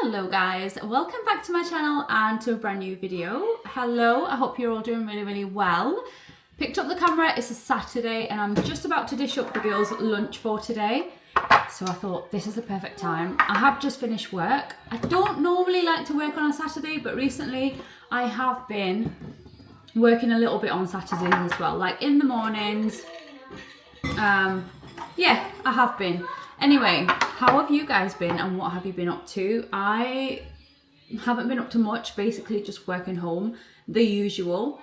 Hello guys, welcome back to my channel and to a brand new video. Hello, I hope you're all doing really well. Picked up the camera, it's a Saturday and I'm just about to dish up the girls' lunch for today. So I thought this is the perfect time. I have just finished work. I don't normally like to work on a Saturday, but recently I have been working a little bit on Saturdays as well, like in the mornings. Yeah, I have been. Anyway, how have you guys been and what have you been up to? I haven't been up to much, basically just working home, the usual.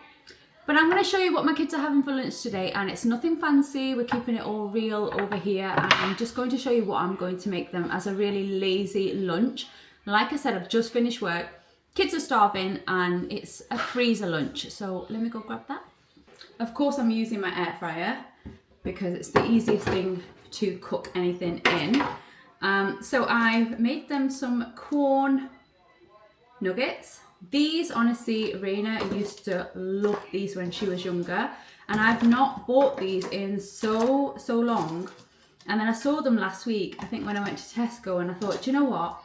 But I'm going to show you what my kids are having for lunch today, and it's nothing fancy. We're keeping it all real over here, and I'm just going to show you what I'm going to make them as a really lazy lunch. Like I said, I've just finished work. Kids are starving and it's a freezer lunch, so let me go grab that. Of course, I'm using my air fryer because it's the easiest thing to cook anything in. So I've made them some corn nuggets. These, honestly, Raina used to love these when she was younger, and I've not bought these in so long. And then I saw them last week, I think when I went to Tesco, and I thought, do you know what?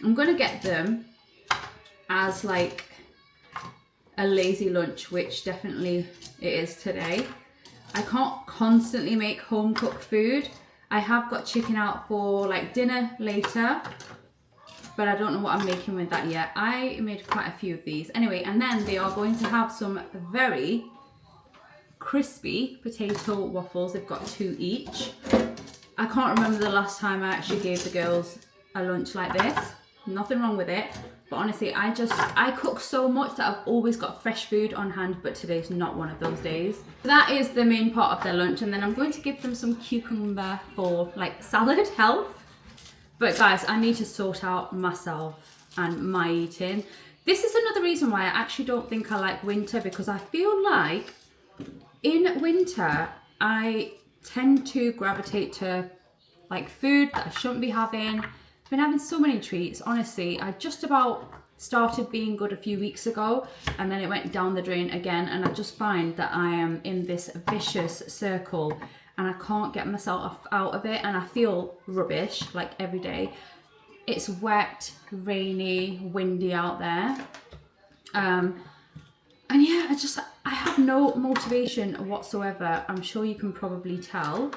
I'm gonna get them as like a lazy lunch, which definitely it is today. I can't constantly make home cooked food. I have got chicken out for like dinner later, but I don't know what I'm making with that yet. I made quite a few of these. Anyway, and then they are going to have some very crispy potato waffles. They've got 2 each. I can't remember the last time I actually gave the girls a lunch like this. Nothing wrong with it. But honestly, I cook so much that I've always got fresh food on hand, but today's not one of those days. That is the main part of their lunch, and then I'm going to give them some cucumber for like salad health. But guys, I need to sort out myself and my eating. This is another reason why I actually don't think I like winter, because I feel like in winter, I tend to gravitate to like food that I shouldn't be having. I've been having so many treats, honestly. I just about started being good a few weeks ago, and then it went down the drain again, and I just find that I am in this vicious circle and I can't get myself out of it, and I feel rubbish like every day. It's wet, rainy, windy out there. And yeah, I have no motivation whatsoever. I'm sure you can probably tell.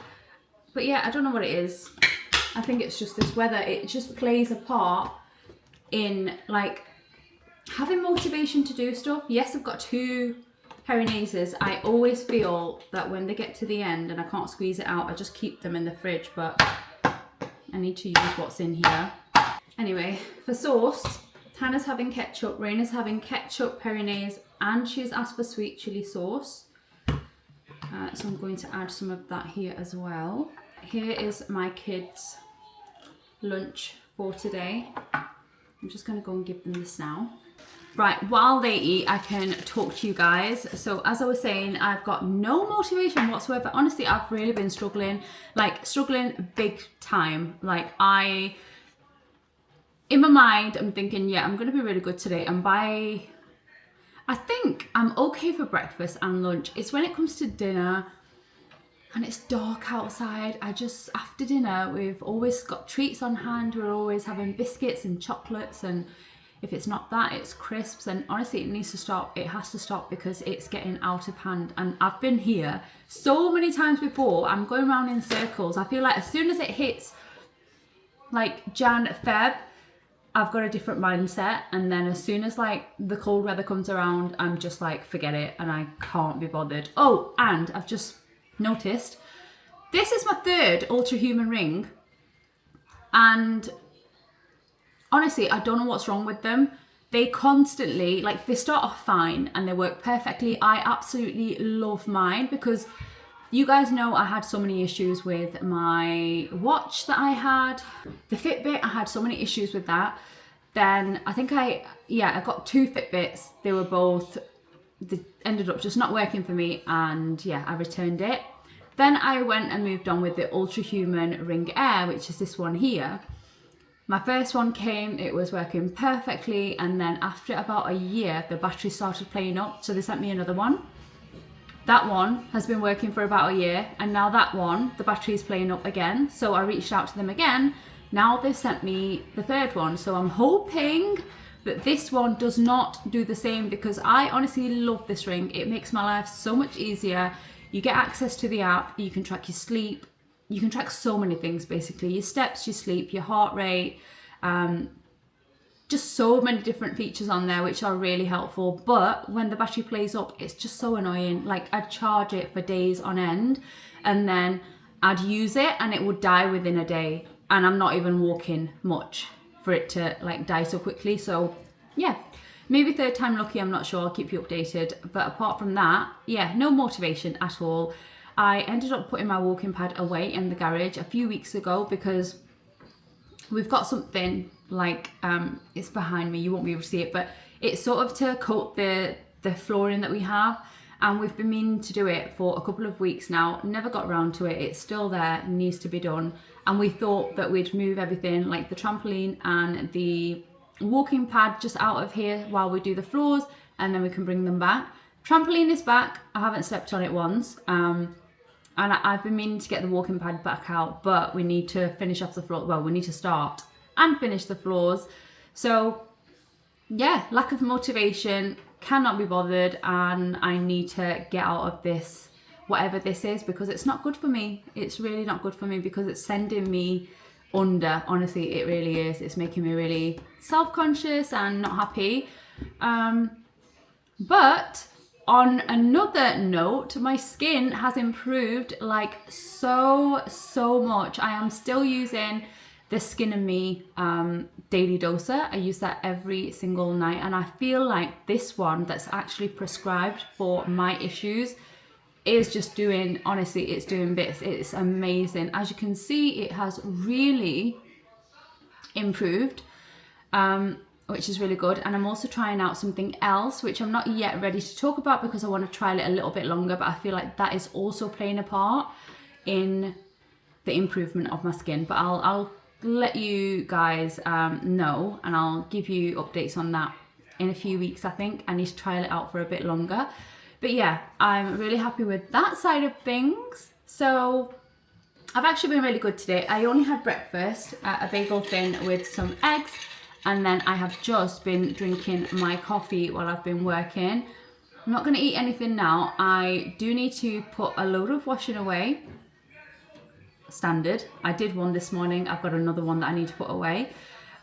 But yeah, I don't know what it is. I think it's just this weather. It just plays a part in like having motivation to do stuff. Yes, I've got 2 Peronaises. I always feel that when they get to the end and I can't squeeze it out, I just keep them in the fridge, but I need to use what's in here. Anyway, for sauce, Tana's having ketchup, Raina's having ketchup, Peronaise, and she's asked for sweet chili sauce. So I'm going to add some of that here as well. Here is my kids' lunch for today. I'm just going to go and give them this now. Right, while they eat, I can talk to you guys. So as I was saying, I've got no motivation whatsoever. Honestly, I've really been struggling big time. Like in my mind, I'm thinking, yeah, I'm going to be really good today. And I think I'm okay for breakfast and lunch. It's when it comes to dinner and it's dark outside. After dinner, we've always got treats on hand. We're always having biscuits and chocolates, and if it's not that, it's crisps. And honestly, it needs to stop. It has to stop because it's getting out of hand. And I've been here so many times before. I'm going around in circles. I feel like as soon as it hits like Jan, Feb, I've got a different mindset. And then as soon as like the cold weather comes around, I'm just like, forget it. And I can't be bothered. Oh, and I've just noticed this is my 3rd Ultra Human ring, and honestly, I don't know what's wrong with them. They constantly, like, they start off fine and they work perfectly. I absolutely love mine because you guys know I had so many issues with my watch that I had. The Fitbit, I had so many issues with that. Then I think I got 2 Fitbits. They ended up just not working for me, and yeah, I returned it. Then I went and moved on with the Ultra Human Ring Air, which is this one here. My first one came, it was working perfectly, and then after about a year, the battery started playing up, so they sent me another one. That one has been working for about a year, and now that one, the battery is playing up again. So I reached out to them again Now they've sent me the third one, so I'm hoping that this one does not do the same, because I honestly love this ring. It makes my life so much easier. You get access to the app, you can track your sleep, you can track so many things basically, your steps, your sleep, your heart rate, just so many different features on there which are really helpful. But when the battery plays up, it's just so annoying. Like, I'd charge it for days on end and then I'd use it and it would die within a day, and I'm not even walking much for it to like die so quickly. So yeah, maybe third time lucky, I'm not sure, I'll keep you updated. But apart from that, yeah, no motivation at all. I ended up putting my walking pad away in the garage a few weeks ago because we've got something like, it's behind me, you won't be able to see it, but it's sort of to coat the flooring that we have, and we've been meaning to do it for a couple of weeks now, never got around to it. It's still there, needs to be done, and we thought that we'd move everything like the trampoline and the walking pad just out of here while we do the floors, and then we can bring them back. Trampoline is back, I haven't slept on it once, and I've been meaning to get the walking pad back out, but we need to finish off the floor. Well, we need to start and finish the floors. So yeah, lack of motivation, cannot be bothered, and I need to get out of this, whatever this is, because it's not good for me. It's really not good for me, because it's sending me under. Honestly, it really is. It's making me really self-conscious and not happy. But on another note, my skin has improved like so much. I am still using the Skin and Me daily doser. I use that every single night, and I feel like this one that's actually prescribed for my issues is just doing, honestly, it's doing bits. It's amazing. As you can see, it has really improved, which is really good. And I'm also trying out something else, which I'm not yet ready to talk about because I want to trial it a little bit longer, but I feel like that is also playing a part in the improvement of my skin. But I'll let you guys know, and I'll give you updates on that in a few weeks. I think I need to trial it out for a bit longer. But yeah, I'm really happy with that side of things. So I've actually been really good today. I only had breakfast, a bagel thin with some eggs, and then I have just been drinking my coffee while I've been working. I'm not going to eat anything now. I do need to put a load of washing away. Standard. I did one this morning. I've got another one that I need to put away.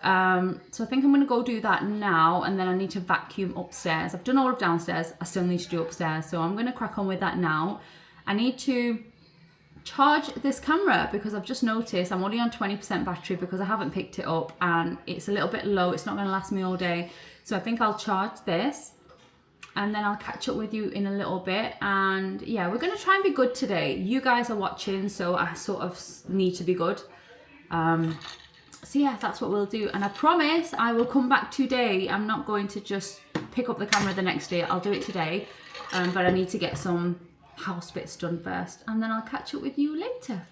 So I think I'm going to go do that now, and then I need to vacuum upstairs. I've done all of downstairs. I still need to do upstairs. So I'm going to crack on with that now. I need to charge this camera because I've just noticed I'm only on 20% battery because I haven't picked it up and it's a little bit low. It's not going to last me all day. So I think I'll charge this and then I'll catch up with you in a little bit. And yeah, we're going to try and be good today. You guys are watching, so I sort of need to be good. So yeah, that's what we'll do. And I promise I will come back today. I'm not going to just pick up the camera the next day. I'll do it today. But I need to get some house bits done first, and then I'll catch up with you later.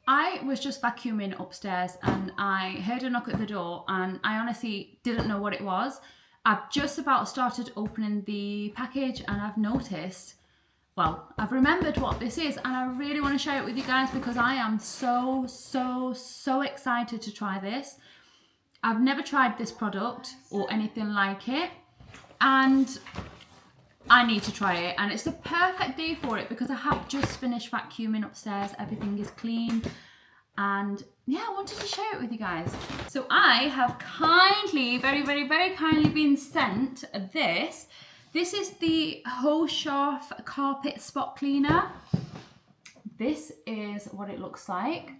I was just vacuuming upstairs and I heard a knock at the door, and I honestly didn't know what it was. I've just about started opening the package and I've noticed, well, I've remembered what this is, and I really want to share it with you guys because I am so excited to try this. I've never tried this product or anything like it, and I need to try it, and it's the perfect day for it because I have just finished vacuuming upstairs. Everything is clean, and yeah, I wanted to share it with you guys. So I have kindly, very kindly been sent this. This is the Haushof carpet spot cleaner. This is what it looks like.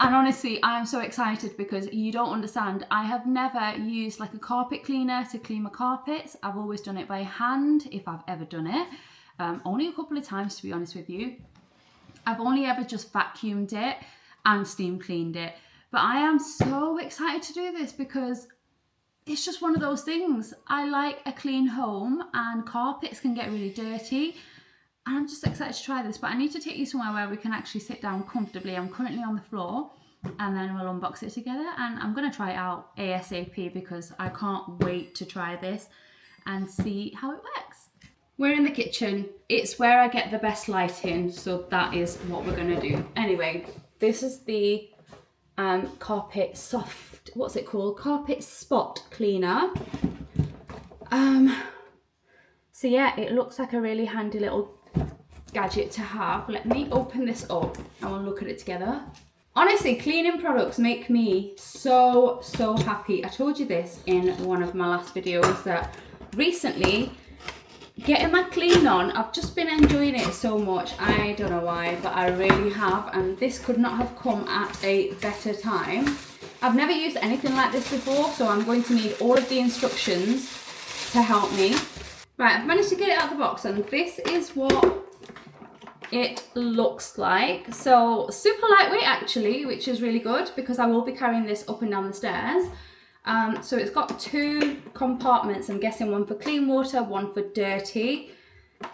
And honestly, I am so excited because you don't understand. I have never used like a carpet cleaner to clean my carpets. I've always done it by hand if I've ever done it. Only a couple of times, to be honest with you. I've only ever just vacuumed it and steam cleaned it. But I am so excited to do this because it's just one of those things. I like a clean home, and carpets can get really dirty. And I'm just excited to try this, but I need to take you somewhere where we can actually sit down comfortably. I'm currently on the floor, and then we'll unbox it together, and I'm going to try it out ASAP because I can't wait to try this and see how it works. We're in the kitchen. It's where I get the best lighting, so that is what we're going to do. Anyway, this is the carpet soft, what's it called? Carpet spot cleaner. So yeah, it looks like a really handy little gadget to have. Let me open this up and we'll look at it together. Honestly, cleaning products make me so happy. I told you this in one of my last videos that recently getting my clean on, I've just been enjoying it so much. I don't know why, but I really have, and this could not have come at a better time. I've never used anything like this before, so I'm going to need all of the instructions to help me. Right, I've managed to get it out of the box, and this is what it looks like. So super lightweight actually, which is really good because I will be carrying this up and down the stairs. So it's got 2 compartments, I'm guessing one for clean water, one for dirty,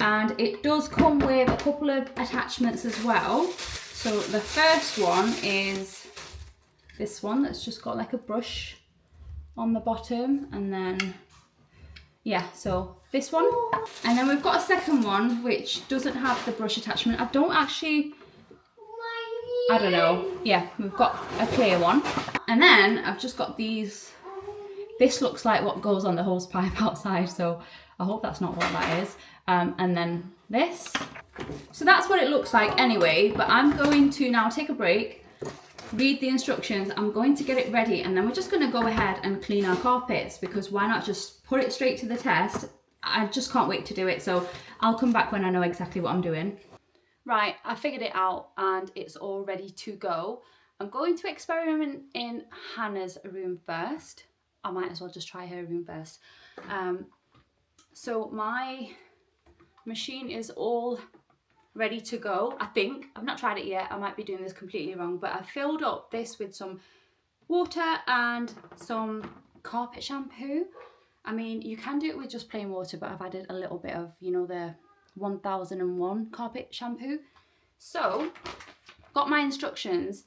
and it does come with a couple of attachments as well. So the first one is this one that's just got like a brush on the bottom, and then yeah, so this one, and then we've got a second one which doesn't have the brush attachment. I don't know, yeah, we've got a clear one, and then I've just got these. This looks like what goes on the hose pipe outside, so I hope that's not what that is. And then this. So that's what it looks like anyway, but I'm going to now take a break, read the instructions, I'm going to get it ready, and then we're just going to go ahead and clean our carpets, because why not just put it straight to the test? I just can't wait to do it, so I'll come back when I know exactly what I'm doing. Right, I figured it out and it's all ready to go. I'm going to experiment in Hannah's room first. I might as well just try her room first. So my machine is all ready to go, I think. I've not tried it yet, I might be doing this completely wrong, but I filled up this with some water and some carpet shampoo. I mean, you can do it with just plain water, but I've added a little bit of, you know, the 1001 carpet shampoo. So, got my instructions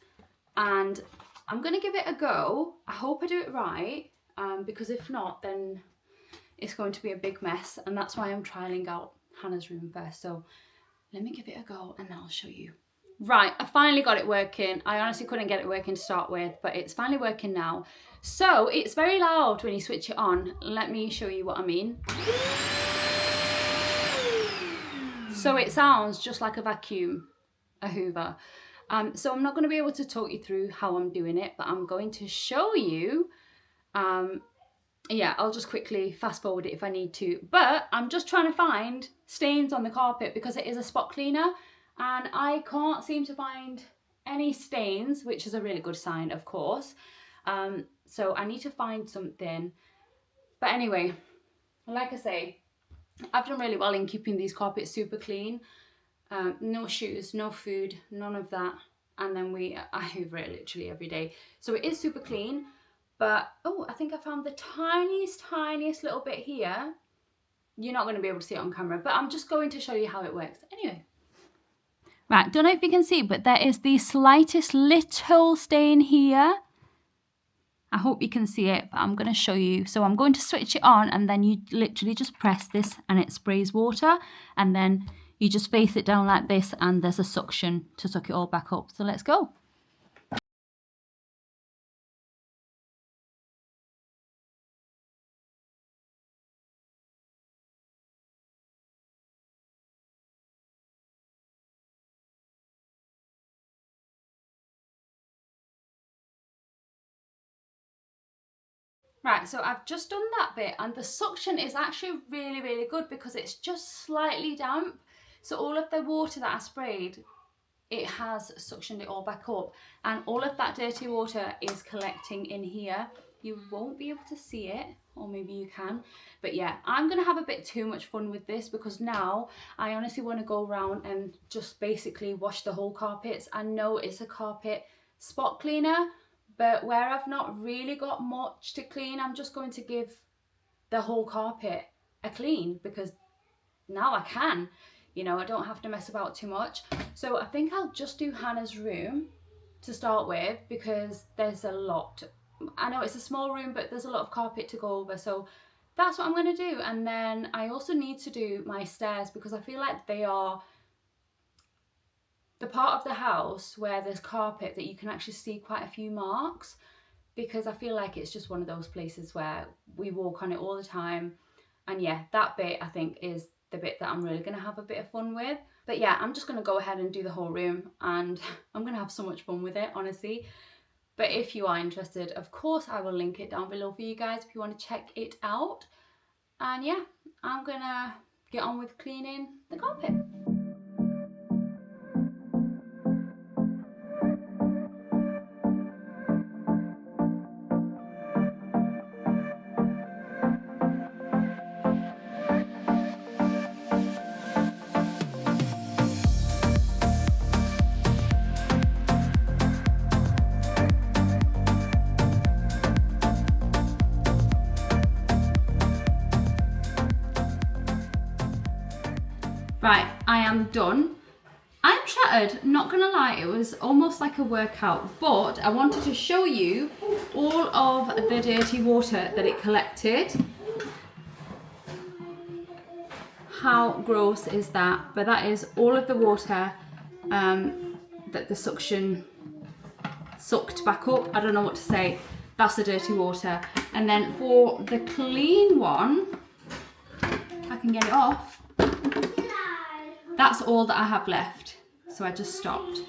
and I'm gonna give it a go. I hope I do it right, because if not, then it's going to be a big mess, and that's why I'm trialing out Hannah's room first. So let me give it a go and then I'll show you. Right, I finally got it working. I honestly couldn't get it working to start with, but it's finally working now. So it's very loud when you switch it on. Let me show you what I mean. So it sounds just like a vacuum, a Hoover. So I'm not going to be able to talk you through how I'm doing it, but I'm going to show you. Yeah, I'll just quickly fast forward it if I need to. But I'm just trying to find stains on the carpet because it is a spot cleaner, and I can't seem to find any stains, which is a really good sign, of course. So I need to find something. But anyway, like I say, I've done really well in keeping these carpets super clean. No shoes, no food, none of that. And then I hoover it literally every day. So it is super clean. But, oh, I think I found the tiniest little bit here. You're not going to be able to see it on camera, but I'm just going to show you how it works. Anyway. Right, don't know if you can see, but there is the slightest little stain here. I hope you can see it, but I'm going to show you. So I'm going to switch it on, and then you literally just press this and it sprays water, and then you just face it down like this and there's a suction to suck it all back up. So let's go. Right, so I've just done that bit, and the suction is actually really good because it's just slightly damp. So all of the water that I sprayed, it has suctioned it all back up, and all of that dirty water is collecting in here. You won't be able to see it, or maybe you can, but yeah, I'm gonna have a bit too much fun with this because now I honestly want to go around and just basically wash the whole carpets. I know it's a carpet spot cleaner, but where I've not really got much to clean, I'm just going to give the whole carpet a clean because now I can. You know, I don't have to mess about too much. So I think I'll just do Hannah's room to start with because there's a lot. I know it's a small room, but there's a lot of carpet to go over. So that's what I'm going to do. And then I also need to do my stairs because I feel like they are the part of the house where there's carpet that you can actually see quite a few marks, because I feel like it's just one of those places where we walk on it all the time. And yeah, that bit I think is the bit that I'm really going to have a bit of fun with. But yeah, I'm just going to go ahead and do the whole room, and I'm going to have so much fun with it, honestly. But if you are interested, of course I will link it down below for you guys if you want to check it out. And yeah, I'm going to get on with cleaning the carpet. Right, I am done. I'm shattered, not gonna lie, it was almost like a workout, but I wanted to show you all of the dirty water that it collected. How gross is that? But that is all of the water that the suction sucked back up. I don't know what to say. That's the dirty water. And then for the clean one, if I can get it off, that's all that I have left. So I just stopped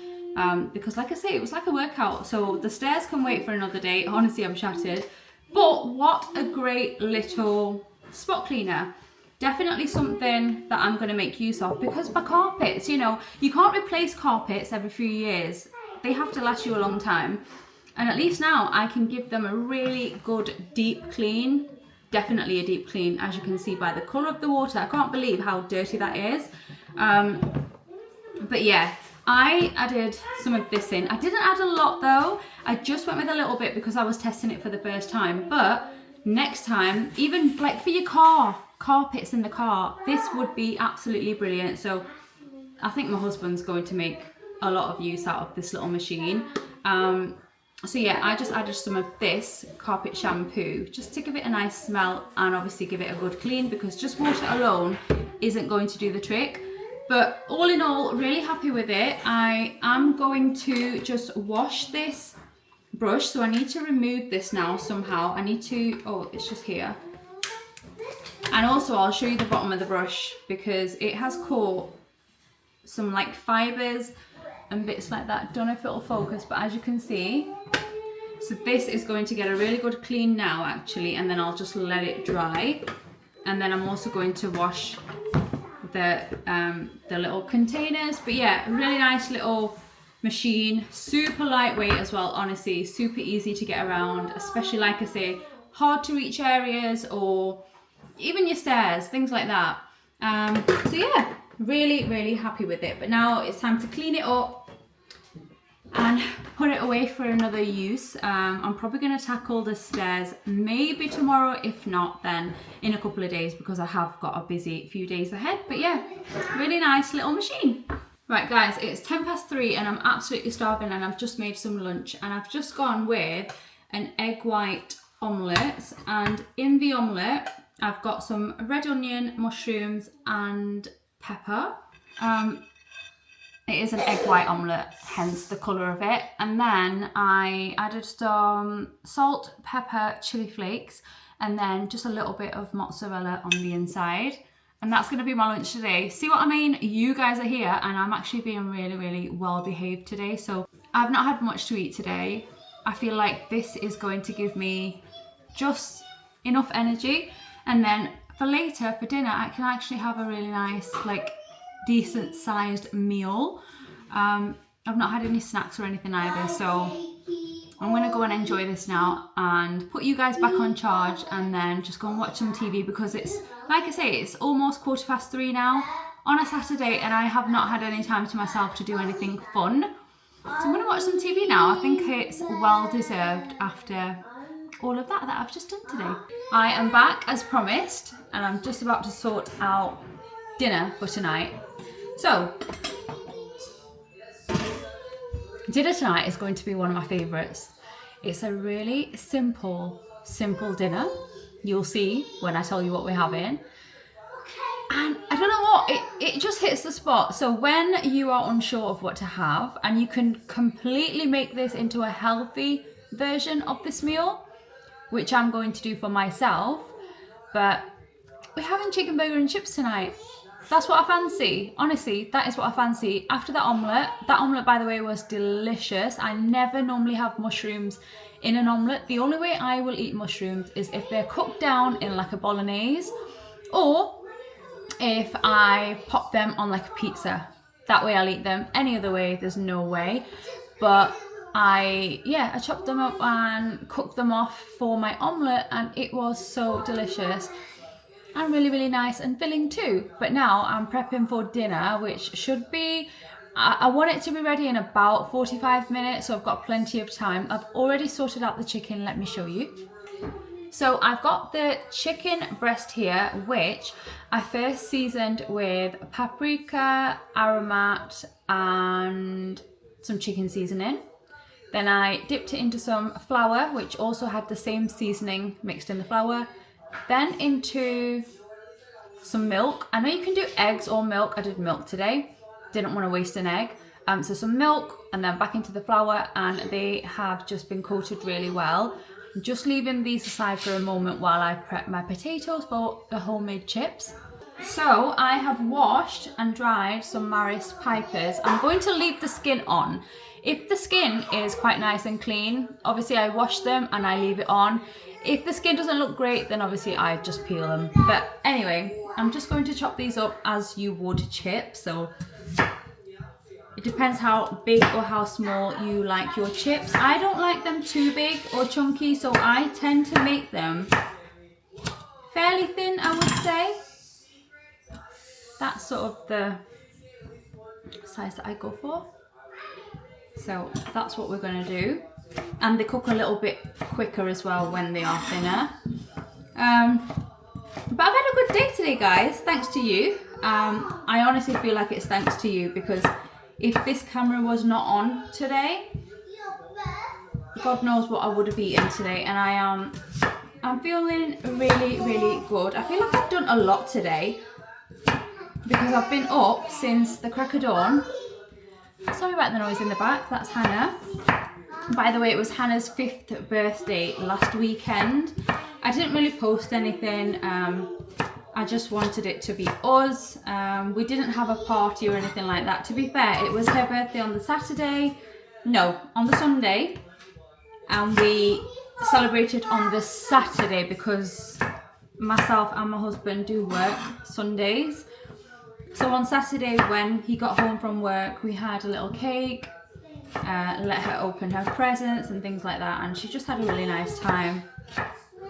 because like I say, it was like a workout. So the stairs can wait for another day. Honestly, I'm shattered. But what a great little spot cleaner. Definitely something that I'm going to make use of, because for carpets, you know, you can't replace carpets every few years. They have to last you a long time. And at least now I can give them a really good deep clean. Definitely a deep clean, as you can see by the colour of the water. I can't believe how dirty that is. But yeah, I added some of this in. I didn't add a lot though. I just went with a little bit because I was testing it for the first time. But next time, even like for your carpets in the car, this would be absolutely brilliant. So I think my husband's going to make a lot of use out of this little machine. So yeah, I just added some of this carpet shampoo just to give it a nice smell and obviously give it a good clean, because just water alone isn't going to do the trick. But all in all, really happy with it. I am going to just wash this brush. So I need to remove this now somehow. I need to, oh, it's just here. And also I'll show you the bottom of the brush because it has caught some like fibers and bits like that. Don't know if it'll focus, but as you can see, so this is going to get a really good clean now actually, and then I'll just let it dry. And then I'm also going to wash the little containers. But yeah, a really nice little machine, super lightweight as well, honestly, super easy to get around, especially like I say, hard to reach areas or even your stairs, things like that. So yeah, really happy with it. But now it's time to clean it up and put it away for another use. I'm probably going to tackle the stairs maybe tomorrow, if not then in a couple of days, because I have got a busy few days ahead. But yeah, really nice little machine. Right guys, it's 3:10 and I'm absolutely starving, and I've just made some lunch, and I've just gone with an egg white omelette, and in the omelette I've got some red onion, mushrooms and pepper. It is an egg white omelette, hence the colour of it. And then I added some salt, pepper, chili flakes, and then just a little bit of mozzarella on the inside. And that's going to be my lunch today. See what I mean? You guys are here and I'm actually being really well behaved today. So I've not had much to eat today. I feel like this is going to give me just enough energy. And then for later, for dinner, I can actually have a really nice, like, decent sized meal. I've not had any snacks or anything either, so I'm going to go and enjoy this now and put you guys back on charge, and then just go and watch some TV, because it's, like I say, it's almost 3:15 now on a Saturday and I have not had any time to myself to do anything fun. So I'm going to watch some TV now. I think it's well deserved after all of that I've just done today. I am back as promised, and I'm just about to sort out dinner for tonight. So dinner tonight is going to be one of my favourites. It's a really simple dinner. You'll see when I tell you what we're having. And I don't know what? It just hits the spot. So when you are unsure of what to have, and you can completely make this into a healthy version of this meal, which I'm going to do for myself, but we're having chicken burger and chips tonight. That's what I fancy. Honestly, that is what I fancy. After that omelette, by the way, was delicious. I never normally have mushrooms in an omelette. The only way I will eat mushrooms is if they're cooked down in like a bolognese, or if I pop them on like a pizza. That way I'll eat them. Any other way, there's no way. But I chopped them up and cooked them off for my omelette, and it was so delicious and really, really nice and filling too. But now I'm prepping for dinner, which should be, I want it to be ready in about 45 minutes, so I've got plenty of time. I've already sorted out the chicken, let me show you. So I've got the chicken breast here, which I first seasoned with paprika, aromat, and some chicken seasoning. Then I dipped it into some flour, which also had the same seasoning mixed in the flour. Then into some milk. I know you can do eggs or milk. I did milk today. Didn't want to waste an egg. So some milk, and then back into the flour, and they have just been coated really well. I'm just leaving these aside for a moment while I prep my potatoes for the homemade chips. So I have washed and dried some Maris pipers. I'm going to leave the skin on. If the skin is quite nice and clean, obviously I wash them and I leave it on. If the skin doesn't look great, then obviously I just peel them. But anyway, I'm just going to chop these up as you would chips. So it depends how big or how small you like your chips. I don't like them too big or chunky, so I tend to make them fairly thin, I would say. That's sort of the size that I go for. So that's what we're going to do. And they cook a little bit quicker as well when they are thinner. But I've had a good day today, guys, thanks to you. I honestly feel like it's thanks to you, because if this camera was not on today, God knows what I would have eaten today. And I'm feeling really, really good. I feel like I've done a lot today, because I've been up since the crack of dawn. Sorry about the noise in the back, that's Hannah. By the way, it was Hannah's 5th birthday last weekend. I didn't really post anything. I just wanted it to be us. We didn't have a party or anything like that. To be fair, it was her birthday on the Sunday. And we celebrated on the Saturday because myself and my husband do work Sundays. So on Saturday, when he got home from work, we had a little cake, let her open her presents and things like that, and she just had a really nice time.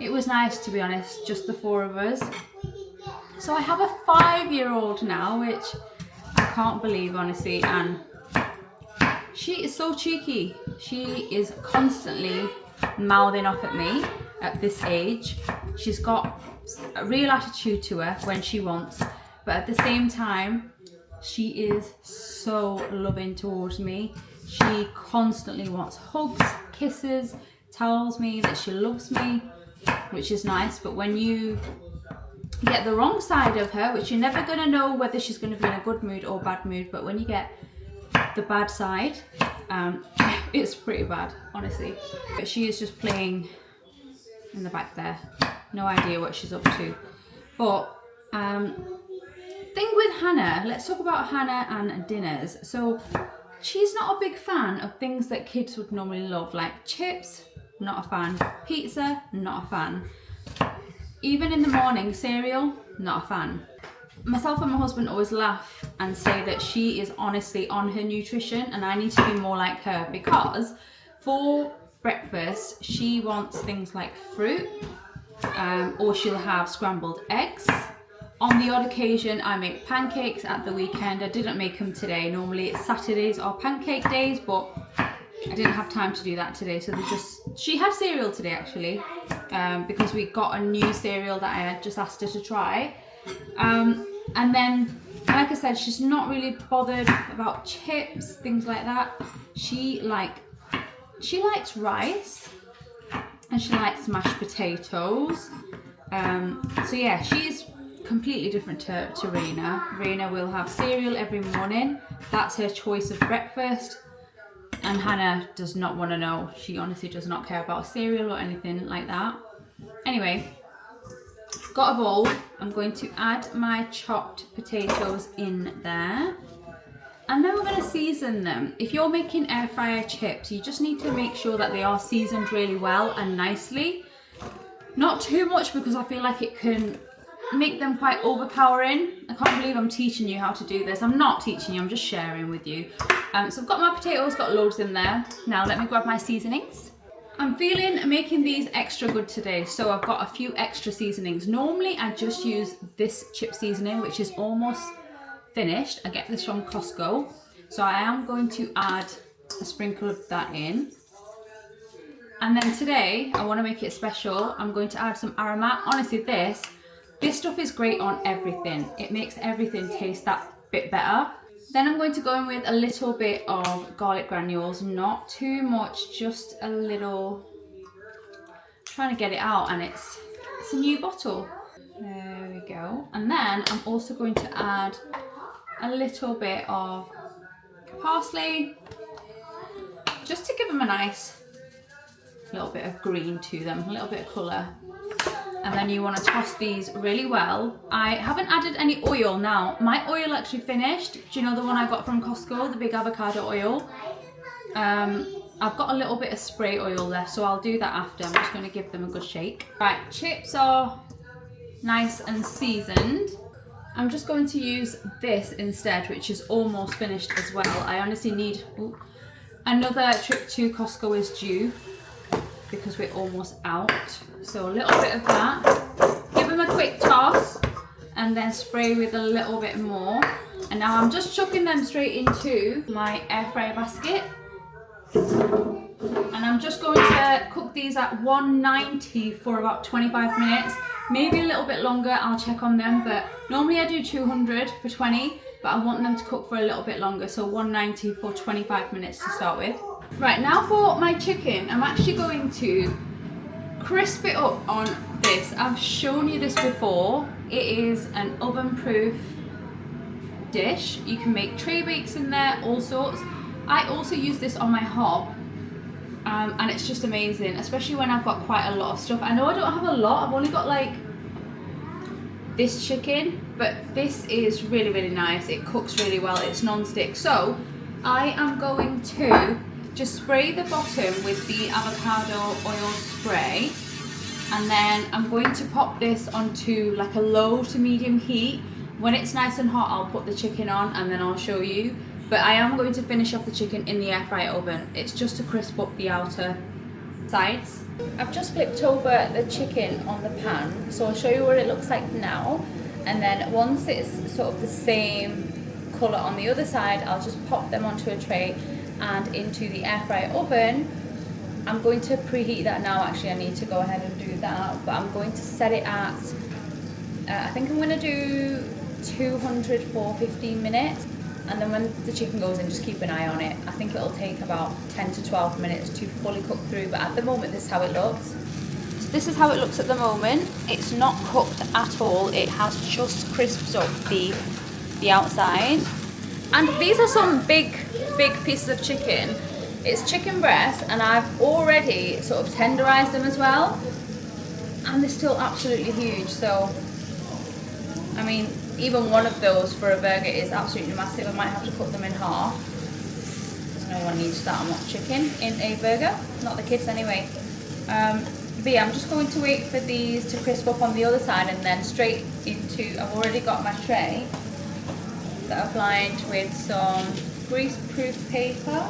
It was nice, to be honest, just the 4 of us. So I have a 5-year-old now, which I can't believe, honestly, and she is so cheeky. She is constantly mouthing off at me at this age. She's got a real attitude to her when she wants. But at the same time, she is so loving towards me. She constantly wants hugs, kisses, tells me that she loves me, which is nice. But when you get the wrong side of her, which you're never going to know whether she's going to be in a good mood or bad mood, but when you get the bad side, it's pretty bad, honestly. But she is just playing in the back there. No idea what she's up to. But thing with Hannah, let's talk about Hannah and dinners. So she's not a big fan of things that kids would normally love, like chips, not a fan. Pizza, not a fan. Even in the morning, cereal, not a fan. Myself and my husband always laugh and say that she is honestly on her nutrition, and I need to be more like her, because for breakfast she wants things like fruit, or she'll have scrambled eggs. On the odd occasion, I make pancakes at the weekend. I didn't make them today. Normally it's Saturdays or pancake days, but I didn't have time to do that today. So she had cereal today, actually, because we got a new cereal that I had just asked her to try. And then, like I said, she's not really bothered about chips, things like that. She likes rice, and she likes mashed potatoes. So yeah, she's completely different to Raina. Raina will have cereal every morning. That's her choice of breakfast. And Hannah does not want to know. She honestly does not care about cereal or anything like that. Anyway, got a bowl. I'm going to add my chopped potatoes in there. And then we're going to season them. If you're making air fryer chips, you just need to make sure that they are seasoned really well and nicely. Not too much, because I feel like it can make them quite overpowering. I can't believe I'm teaching you how to do this. I'm not teaching you, I'm just sharing with you. So I've got my potatoes, got loads in there. Now let me grab my seasonings. I'm feeling making these extra good today, so I've got a few extra seasonings. Normally I just use this chip seasoning, which is almost finished. I get this from Costco. So I am going to add a sprinkle of that in. And then today, I want to make it special. I'm going to add some aromat. Honestly, this stuff is great on everything. It makes everything taste that bit better. Then I'm going to go in with a little bit of garlic granules. Not too much, just a little. I'm trying to get it out, and it's a new bottle. There we go. And then I'm also going to add a little bit of parsley, just to give them a nice little bit of green to them, a little bit of colour. And then you want to toss these really well. I haven't added any oil now. My oil actually finished. Do you know the one I got from Costco, the big avocado oil? I've got a little bit of spray oil left, so I'll do that after. I'm just going to give them a good shake. Right, chips are nice and seasoned. I'm just going to use this instead, which is almost finished as well. I honestly need another trip to Costco is due, because we're almost out. So a little bit of that. Give them a quick toss and then spray with a little bit more. And now I'm just chucking them straight into my air fryer basket. And I'm just going to cook these at 190 for about 25 minutes. Maybe a little bit longer, I'll check on them. But normally I do 200 for 20, but I want them to cook for a little bit longer. So 190 for 25 minutes to start with. Right, now for my chicken, I'm actually going to crisp it up on this. I've shown you this before. It is an oven-proof dish. You can make tray bakes in there, all sorts. I also use this on my hob, and it's just amazing, especially when I've got quite a lot of stuff. I know I don't have a lot, I've only got like this chicken, but this is really, really nice. It cooks really well, it's non-stick. So I am going to just spray the bottom with the avocado oil spray, and then I'm going to pop this onto like a low to medium heat. When it's nice and hot, I'll put the chicken on and then I'll show you. But I am going to finish off the chicken in the air fryer oven. It's just to crisp up the outer sides. I've just flipped over the chicken on the pan, so I'll show you what it looks like now. And then once it's sort of the same colour on the other side, I'll just pop them onto a tray and into the air fryer oven. I'm going to preheat that now. Actually, I need to go ahead and do that, but I'm going to set it at, I think I'm going to do 200 for 15 minutes. And then when the chicken goes in, just keep an eye on it. I think it'll take about 10 to 12 minutes to fully cook through, but at the moment this is how it looks. So this is how it looks at the moment. It's not cooked at all. It has just crisped up the outside. And these are some big pieces of chicken. It's chicken breast, and I've already sort of tenderized them as well. And they're still absolutely huge. So, I mean, even one of those for a burger is absolutely massive. I might have to cut them in half. No one needs that much chicken in a burger. Not the kids anyway. But yeah, I'm just going to wait for these to crisp up on the other side, and then straight into, I've already got my tray that I've lined with some grease-proof paper.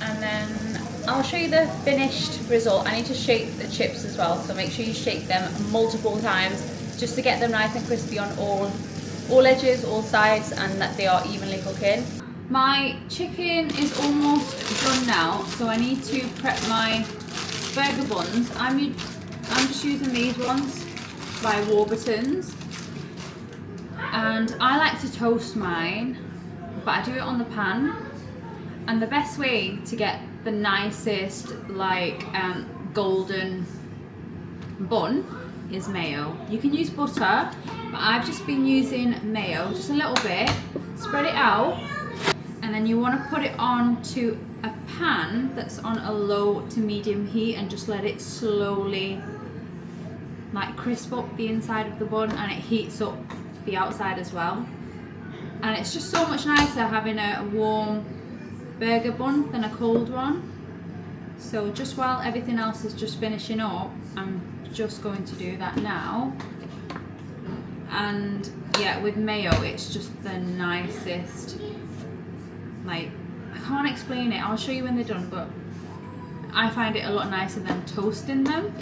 And then I'll show you the finished result. I need to shake the chips as well, so make sure you shake them multiple times just to get them nice and crispy on all edges, all sides, and that they are evenly cooking. My chicken is almost done now, so I need to prep my burger buns. I'm just using these ones by Warburton's, and I like to toast mine, but I do it on the pan. And the best way to get the nicest golden bun is mayo. You can use butter, but I've just been using mayo, just a little bit. Spread it out, and then you want to put it onto a pan that's on a low to medium heat and just let it slowly like crisp up the inside of the bun, and it heats up the outside as well. And it's just so much nicer having a warm burger bun than a cold one. So just while everything else is just finishing up, I'm just going to do that now. And yeah, with mayo, it's just the nicest. Like, I can't explain it. I'll show you when they're done, but I find it a lot nicer than toasting them.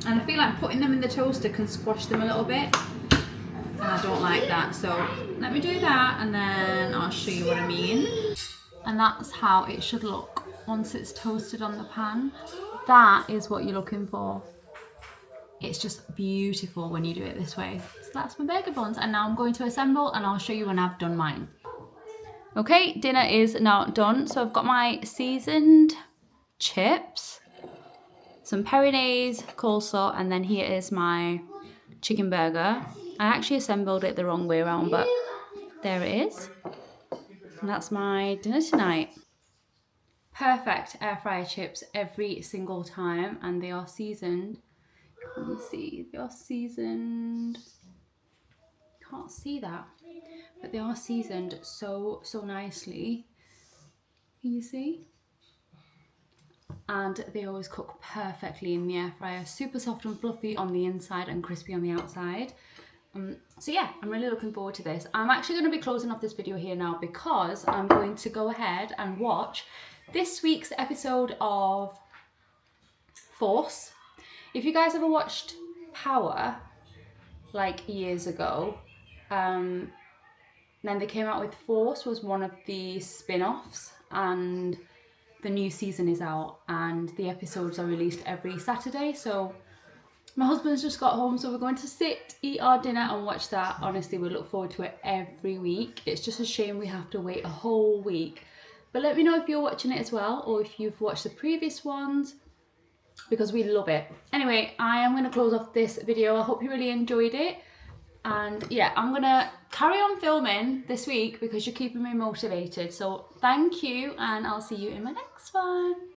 And I feel like putting them in the toaster can squash them a little bit. And I don't like that. So let me do that and then I'll show you what I mean. And that's how it should look once it's toasted on the pan. That is what you're looking for. It's just beautiful when you do it this way. So that's my burger buns, and now I'm going to assemble and I'll show you when I've done mine. Okay, dinner is now done. So I've got my seasoned chips, some peronaise, coleslaw, and then here is my chicken burger. I actually assembled it the wrong way around, but there it is. And that's my dinner tonight. Perfect air fryer chips every single time, and they are seasoned. Let me see, they are seasoned. Can't see that, but they are seasoned so nicely. Can you see? And they always cook perfectly in the air fryer. Super soft and fluffy on the inside and crispy on the outside. So yeah, I'm really looking forward to this. I'm actually going to be closing off this video here now because I'm going to go ahead and watch this week's episode of Force. If you guys ever watched Power, like years ago, then they came out with Force, was one of the spin-offs, and the new season is out and the episodes are released every Saturday. So my husband's just got home, so we're going to sit, eat our dinner and watch that. Honestly, we look forward to it every week. It's just a shame we have to wait a whole week. But let me know if you're watching it as well, or if you've watched the previous ones, because we love it. Anyway, I am going to close off this video. I hope you really enjoyed it. And yeah, I'm going to carry on filming this week because you're keeping me motivated. So thank you, and I'll see you in my next one.